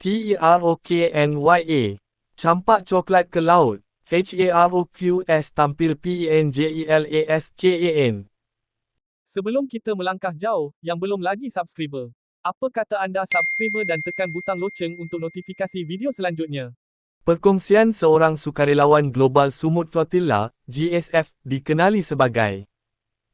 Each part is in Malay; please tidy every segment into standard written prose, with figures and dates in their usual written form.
TEROKNYA. Campak coklat ke laut. HAROQS tampil PENJELASKAN. Sebelum kita melangkah jauh, yang belum lagi subscriber, apa kata anda subscriber dan tekan butang loceng untuk notifikasi video selanjutnya? Perkongsian seorang sukarelawan Global Sumut Flotilla, GSF, dikenali sebagai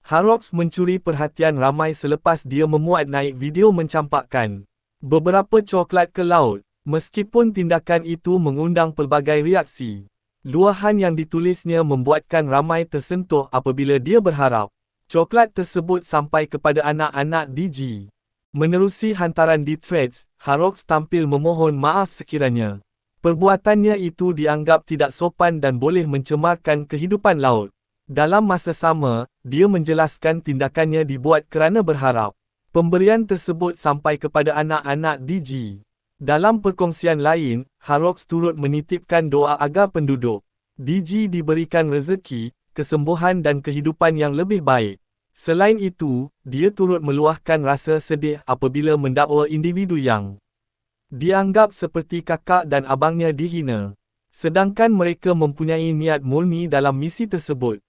Haroks mencuri perhatian ramai selepas dia memuat naik video mencampakkan beberapa coklat ke laut. Meskipun tindakan itu mengundang pelbagai reaksi, luahan yang ditulisnya membuatkan ramai tersentuh apabila dia berharap coklat tersebut sampai kepada anak-anak DG. Menerusi hantaran di threads, Haroks tampil memohon maaf sekiranya perbuatannya itu dianggap tidak sopan dan boleh mencemarkan kehidupan laut. Dalam masa sama, dia menjelaskan tindakannya dibuat kerana berharap pemberian tersebut sampai kepada anak-anak DG. Dalam perkongsian lain, Haroks turut menitipkan doa agar penduduk DG diberikan rezeki, kesembuhan dan kehidupan yang lebih baik. Selain itu, dia turut meluahkan rasa sedih apabila mendakwa individu yang dianggap seperti kakak dan abangnya dihina, sedangkan mereka mempunyai niat murni dalam misi tersebut.